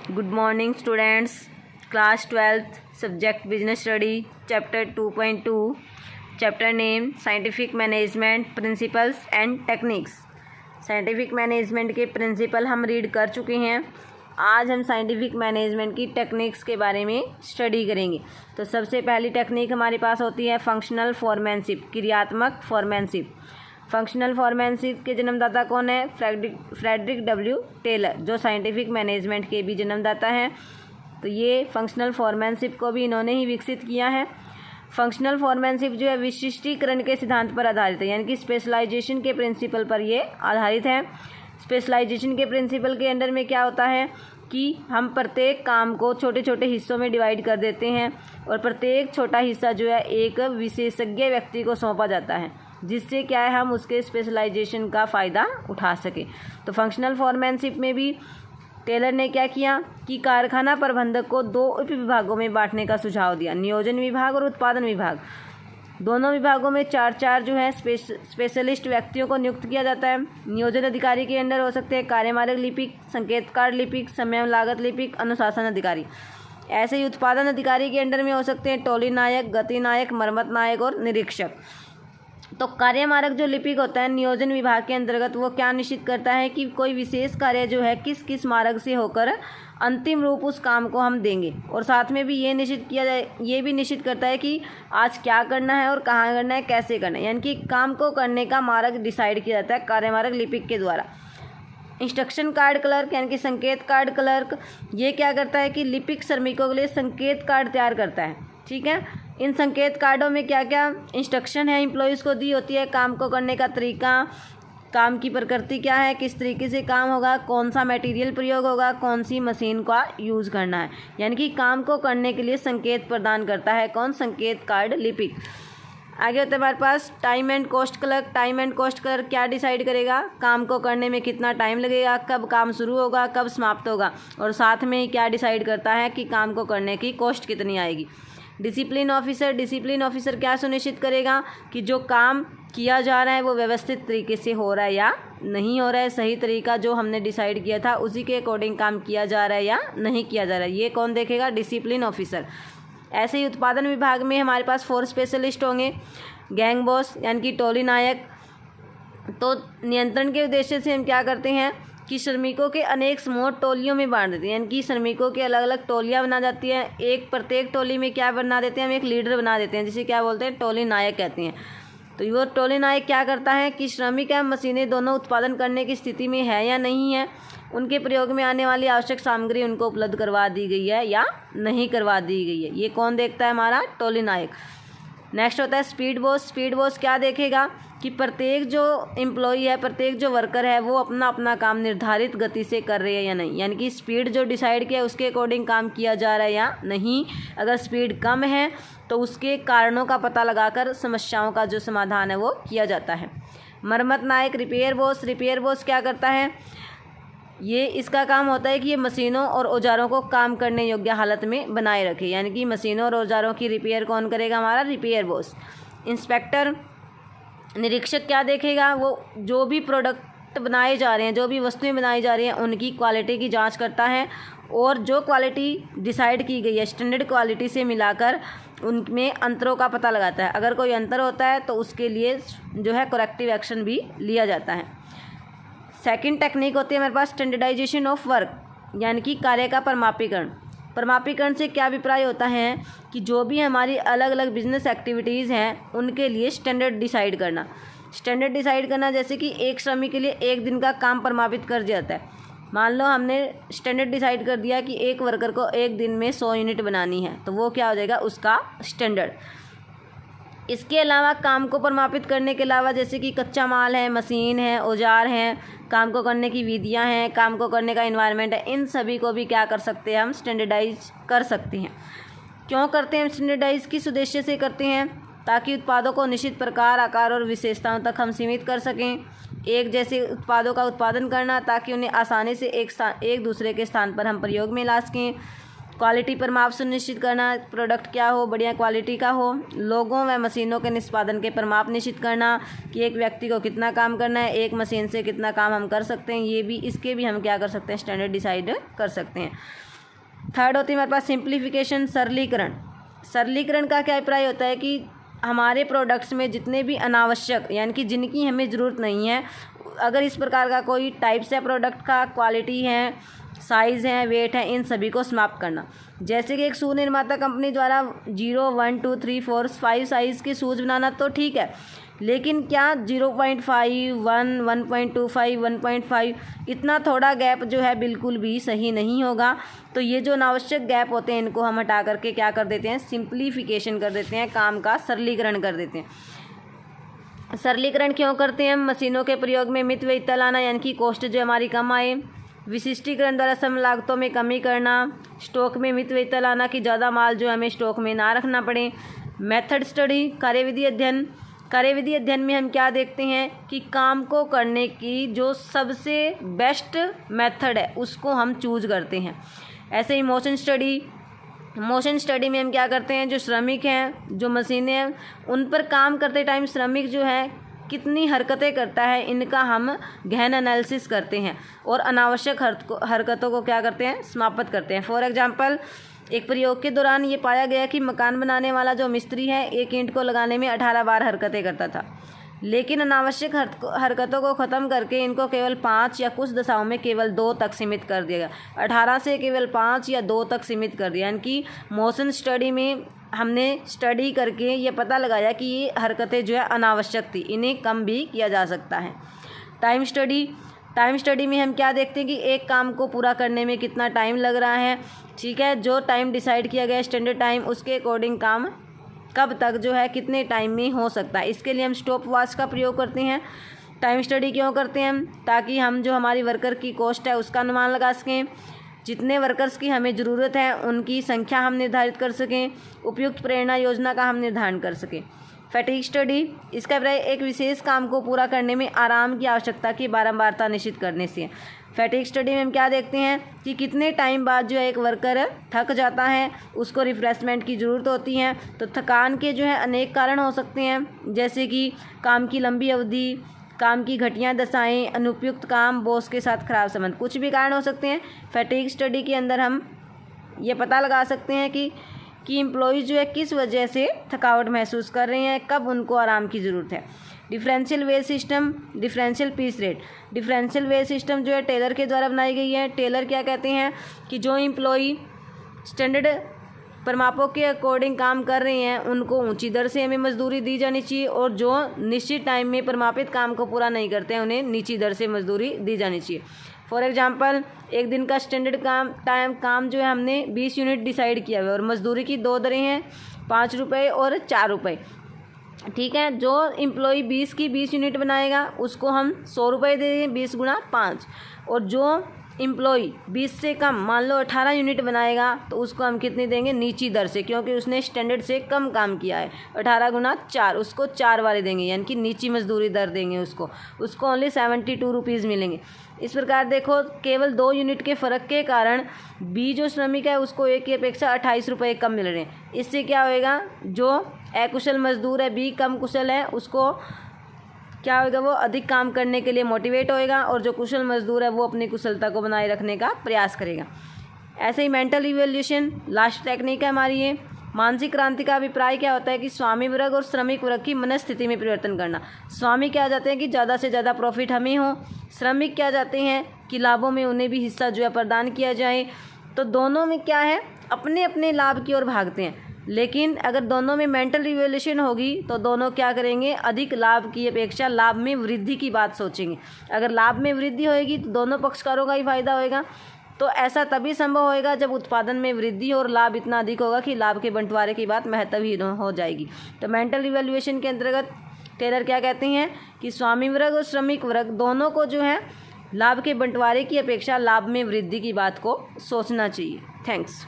Good morning students. Class 12th subject business study chapter 2.2 chapter name scientific management principles and techniques. Scientific management के principal हम read कर चुके हैं। आज हम साइंटिफिक मैनेजमेंट की टेक्निक्स के बारे में स्टडी करेंगे। तो सबसे पहली टेक्निक हमारे पास होती है फंक्शनल फोरमैनशिप, क्रियात्मक फोरमैनशिप। फंक्शनल फोरमैनशिप के जन्मदाता कौन है? फ्रेडरिक डब्ल्यू टेलर, जो साइंटिफिक मैनेजमेंट के भी जन्मदाता हैं। तो ये फंक्शनल फोरमैनशिप को भी इन्होंने ही विकसित किया है। फंक्शनल फोरमैनशिप जो है विशिष्टीकरण के सिद्धांत पर आधारित है, यानी कि स्पेशलाइजेशन के प्रिंसिपल पर ये आधारित है। स्पेशलाइजेशन के प्रिंसिपल के अंडर में क्या होता है कि हम प्रत्येक काम को छोटे छोटे हिस्सों में डिवाइड कर देते हैं और प्रत्येक छोटा हिस्सा जो है एक विशेषज्ञ व्यक्ति को सौंपा जाता है, जिससे क्या है हम उसके स्पेशलाइजेशन का फ़ायदा उठा सकें। तो फंक्शनल फोरमैनशिप में भी टेलर ने क्या किया कि कारखाना प्रबंधक को दो उप विभागों में बांटने का सुझाव दिया, नियोजन विभाग और उत्पादन विभाग। दोनों विभागों में चार चार जो है स्पेशलिस्ट व्यक्तियों को नियुक्त किया जाता है। नियोजन अधिकारी के अंडर हो सकते हैं कार्यमार्ग लिपिक, संकेत कार्ड लिपिक, समय लागत लिपिक, अनुशासन अधिकारी। ऐसे ही उत्पादन अधिकारी के अंडर में हो सकते हैं टोली नायक, गति नायक, मरम्मत नायक और निरीक्षक। तो कार्यमार्ग जो लिपिक होता है नियोजन विभाग के अंतर्गत, वो क्या निश्चित करता है कि कोई विशेष कार्य जो है किस किस मार्ग से होकर अंतिम रूप उस काम को हम देंगे, और साथ में भी ये निश्चित करता है कि आज क्या करना है और कहाँ करना है, कैसे करना है, यानी कि काम को करने का मार्ग डिसाइड किया जाता है कार्यमार्ग लिपिक के द्वारा। इंस्ट्रक्शन कार्ड क्लर्क यानी कि संकेत कार्ड क्लर्क, ये क्या करता है कि लिपिक श्रमिकों के लिए संकेत कार्ड तैयार करता है। ठीक है, इन संकेत कार्डों में क्या क्या इंस्ट्रक्शन है एम्प्लॉयज़ को दी होती है, काम को करने का तरीका, काम की प्रकृति क्या है, किस तरीके से काम होगा, कौन सा मटेरियल प्रयोग होगा, कौन सी मशीन का यूज़ करना है, यानी कि काम को करने के लिए संकेत प्रदान करता है कौन? संकेत कार्ड लिपिक। आगे होता है हमारे पास time and cost clerk. Time and cost clerk क्या डिसाइड करेगा? काम को करने में कितना टाइम लगेगा, कब काम शुरू होगा, कब समाप्त होगा, और साथ में क्या डिसाइड करता है कि काम को करने की कॉस्ट कितनी आएगी। Discipline officer. डिसिप्लिन ऑफिसर क्या सुनिश्चित करेगा कि जो काम किया जा रहा है वो व्यवस्थित तरीके से हो रहा है या नहीं हो रहा है, सही तरीका जो हमने डिसाइड किया था उसी के अकॉर्डिंग काम किया जा रहा है या नहीं किया जा रहा है, ये कौन देखेगा? Discipline officer. ऐसे ही उत्पादन विभाग में हमारे पास 4 स्पेशलिस्ट होंगे। गैंग बॉस यानी कि टोली नायक। तो नियंत्रण के उद्देश्य से हम क्या करते हैं कि श्रमिकों के अनेक समूह टोलियों में बांट देते हैं, यानी कि श्रमिकों के अलग अलग टोलियाँ बना जाती हैं। प्रत्येक टोली में क्या बना देते हैं हम? एक लीडर बना देते हैं, जिसे क्या बोलते हैं? टोली नायक कहते हैं। तो वो टोली नायक क्या करता है कि श्रमिक एवं मशीनें दोनों उत्पादन करने की स्थिति में है या नहीं है, उनके प्रयोग में आने वाली आवश्यक सामग्री उनको उपलब्ध करवा दी गई है या नहीं करवा दी गई है, ये कौन देखता है? हमारा टोली नायक। नेक्स्ट होता है स्पीड बॉस। स्पीड बॉस क्या देखेगा कि प्रत्येक जो एम्प्लॉई है, प्रत्येक जो वर्कर है, वो अपना अपना काम निर्धारित गति से कर रहे हैं या नहीं, यानी कि स्पीड जो डिसाइड किया उसके अकॉर्डिंग काम किया जा रहा है या नहीं। अगर स्पीड कम है तो उसके कारणों का पता लगाकर समस्याओं का जो समाधान है वो किया जाता है। मरम्मत नायक। Repair boss. रिपेयर बॉस क्या करता है? ये इसका काम होता है कि ये मशीनों और औजारों को काम करने योग्य हालत में बनाए रखे, यानी कि मशीनों और औजारों की रिपेयर कौन करेगा? हमारा रिपेयर बॉस। इंस्पेक्टर। निरीक्षक क्या देखेगा? वो जो भी प्रोडक्ट बनाए जा रहे हैं, जो भी वस्तुएं बनाई जा रही हैं, उनकी क्वालिटी की जांच करता है और जो क्वालिटी डिसाइड की गई है स्टैंडर्ड क्वालिटी से मिलाकर उनमें अंतरों का पता लगाता है। अगर कोई अंतर होता है तो उसके लिए जो है करेक्टिव एक्शन भी लिया जाता है। सेकंड टेक्निक होती है हमारे पास स्टैंडर्डाइजेशन ऑफ वर्क, यानी कि कार्य का परमापीकरण। परमापीकरण से क्या अभिप्राय होता है कि जो भी हमारी अलग अलग बिजनेस एक्टिविटीज़ हैं उनके लिए स्टैंडर्ड डिसाइड करना। स्टैंडर्ड डिसाइड करना जैसे कि एक श्रमिक के लिए एक दिन का काम परमापित कर दिया जाता है। मान लो हमने स्टैंडर्ड डिसाइड कर दिया कि एक वर्कर को एक दिन में 100 यूनिट बनानी है, तो वो क्या हो जाएगा? उसका स्टैंडर्ड। इसके अलावा काम को परमापित करने के अलावा जैसे कि कच्चा माल है, मशीन है, औजार हैं, काम को करने की विधियां हैं, काम को करने का एनवायरनमेंट है, इन सभी को भी क्या कर सकते हैं? हम स्टैंडर्डाइज कर सकते हैं। क्यों करते हैं स्टैंडर्डाइज? किस उद्देश्य से करते हैं? ताकि उत्पादों को निश्चित प्रकार, आकार और विशेषताओं तक हम सीमित कर सकें। एक जैसे उत्पादों का उत्पादन करना ताकि उन्हें आसानी से एक दूसरे के स्थान पर हम प्रयोग में ला सकें। क्वालिटी पर माप सुनिश्चित करना, प्रोडक्ट क्या हो, बढ़िया क्वालिटी का हो। लोगों व मशीनों के निष्पादन के परमाप निश्चित करना कि एक व्यक्ति को कितना काम करना है, एक मशीन से कितना काम हम कर सकते हैं, इसके भी हम क्या कर सकते हैं? स्टैंडर्ड डिसाइड कर सकते हैं। थर्ड होती है हमारे पास सिंप्लीफिकेशन, सरलीकरण। सरलीकरण का क्या अभिप्राय होता है कि हमारे प्रोडक्ट्स में जितने भी अनावश्यक यानी कि जिनकी हमें ज़रूरत नहीं है, अगर इस प्रकार का कोई टाइप्स है प्रोडक्ट का, क्वालिटी है, साइज़ है, वेट है, इन सभी को समाप्त करना। जैसे कि एक शू निर्माता कंपनी द्वारा 0, 1, 2, 3, 4, 5 साइज़ के शूज़ बनाना तो ठीक है, लेकिन क्या 0.5, 1, 1.25, 1.5 इतना थोड़ा गैप जो है बिल्कुल भी सही नहीं होगा। तो ये जो अनावश्यक गैप होते हैं इनको हम हटा करके क्या कर देते हैं, सिंप्लीफिकेशन कर देते हैं, काम का सरलीकरण कर देते हैं। सरलीकरण क्यों करते हैं? मशीनों के प्रयोग में मित व्ययिता लाना यानी कि कॉस्ट जो हमारी कम आए। विशिष्टीकरण द्वारा सम लागतों में कमी करना। स्टॉक में मित व्ययिता लाना कि ज़्यादा माल जो हमें स्टॉक में ना रखना पड़े। मेथड स्टडी, कार्यविधि अध्ययन। कार्यविधि अध्ययन में हम क्या देखते हैं कि काम को करने की जो सबसे बेस्ट मेथड है उसको हम चूज करते हैं। ऐसे ही मोशन स्टडी, मोशन स्टडी में हम क्या करते हैं, जो श्रमिक हैं, जो मशीनें हैं, उन पर काम करते टाइम श्रमिक जो है कितनी हरकतें करता है इनका हम गहन एनालिसिस करते हैं और अनावश्यक हरकतों को क्या करते हैं, समाप्त करते हैं। फॉर एग्जांपल, एक प्रयोग के दौरान ये पाया गया कि मकान बनाने वाला जो मिस्त्री है एक ईंट को लगाने में 18 बार हरकतें करता था, लेकिन अनावश्यक हरकतों को ख़त्म करके इनको केवल 5 या कुछ दशाओं में केवल 2 तक सीमित कर दिया गया। 18 से केवल 5 या 2 तक सीमित कर दिया। यानी कि मोशन स्टडी में हमने स्टडी करके ये पता लगाया कि ये हरकतें जो है अनावश्यक थी, इन्हें कम भी किया जा सकता है। टाइम स्टडी, टाइम स्टडी में हम क्या देखते हैं कि एक काम को पूरा करने में कितना टाइम लग रहा है, ठीक है, जो टाइम डिसाइड किया गया स्टैंडर्ड टाइम उसके अकॉर्डिंग काम कब तक जो है कितने टाइम में हो सकता है। इसके लिए हम स्टॉप वॉच का प्रयोग करते हैं। टाइम स्टडी क्यों करते हैं हम? ताकि हम जो हमारी वर्कर की कॉस्ट है उसका अनुमान लगा सकें, जितने वर्कर्स की हमें ज़रूरत है उनकी संख्या हम निर्धारित कर सकें, उपयुक्त प्रेरणा योजना का हम निर्धारण कर सकें। फैटिग स्टडी, इसका अभिप्राय एक विशेष काम को पूरा करने में आराम की आवश्यकता की बारंबारता निश्चित करने से। फैटिग स्टडी में हम क्या देखते हैं कि कितने टाइम बाद जो है एक वर्कर थक जाता है, उसको रिफ्रेशमेंट की ज़रूरत होती है। तो थकान के जो है अनेक कारण हो सकते हैं, जैसे कि काम की लंबी अवधि, काम की घटिया दशाएं, अनुपयुक्त काम, बॉस के साथ खराब संबंध, कुछ भी कारण हो सकते हैं। फैटिग स्टडी के अंदर हम ये पता लगा सकते हैं कि एम्प्लॉयज़ जो है किस वजह से थकावट महसूस कर रहे हैं, कब उनको आराम की ज़रूरत है। Differential wage system, differential piece rate. Differential wage system जो है टेलर के द्वारा बनाई गई है। टेलर क्या कहते हैं कि जो एम्प्लॉई स्टैंडर्ड परिमापों के अकॉर्डिंग काम कर रहे हैं उनको ऊंची दर से हमें मजदूरी दी जानी चाहिए, और जो निश्चित टाइम में परिमापित काम को पूरा नहीं करते हैं उन्हें नीची दर से मजदूरी दी जानी चाहिए। फॉर एग्जांपल, एक दिन का स्टैंडर्ड काम जो है हमने 20 यूनिट डिसाइड किया हुआ है और मजदूरी की 2 दरें हैं, 5 रुपये और 4 रुपये, ठीक है। जो एम्प्लॉय 20 की 20 यूनिट बनाएगा उसको हम 100 रुपये दे देंगे, 20 गुणा 5, और जो एम्प्लॉय 20 से कम मान लो 18 यूनिट बनाएगा तो उसको हम कितनी देंगे, नीची दर से, क्योंकि उसने स्टैंडर्ड से कम काम किया है। 18 गुना 4, उसको 4 वाले देंगे, यानी कि नीची मजदूरी दर देंगे उसको ओनली 72 रुपीज़ मिलेंगे। इस प्रकार देखो, केवल 2 यूनिट के फ़र्क के कारण बी जो श्रमिक है उसको ए की अपेक्षा 28 रुपये कम मिल रहे हैं। इससे क्या होएगा, जो अकुशल मजदूर है, बी कम कुशल है, उसको क्या होगा, वो अधिक काम करने के लिए मोटिवेट होएगा, और जो कुशल मजदूर है वो अपनी कुशलता को बनाए रखने का प्रयास करेगा। ऐसे ही मेंटल इवैल्यूएशन लास्ट टेक्निक है हमारी ये। मानसिक क्रांति का अभिप्राय क्या होता है कि स्वामी वर्ग और श्रमिक वर्ग की मनस्थिति में परिवर्तन करना। स्वामी क्या चाहते हैं कि ज़्यादा से ज़्यादा प्रॉफिट हमें हो, श्रमिक क्या चाहते हैं कि लाभों में उन्हें भी हिस्सा जो है प्रदान किया जाए। तो दोनों में क्या है, अपने अपने लाभ की ओर भागते हैं, लेकिन अगर दोनों में मेंटल रिवोल्यूशन होगी तो दोनों क्या करेंगे, अधिक लाभ की अपेक्षा लाभ में वृद्धि की बात सोचेंगे। अगर लाभ में वृद्धि होएगी तो दोनों पक्षकारों का ही फायदा होएगा। तो ऐसा तभी संभव होएगा जब उत्पादन में वृद्धि और लाभ इतना अधिक होगा कि लाभ के बंटवारे की बात महत्वहीन हो जाएगी। तो मेंटल रिवोल्यूशन के अंतर्गत टेलर क्या कहते हैं कि स्वामी वर्ग और श्रमिक वर्ग दोनों को जो है लाभ के बंटवारे की अपेक्षा लाभ में वृद्धि की बात को सोचना चाहिए। थैंक्स।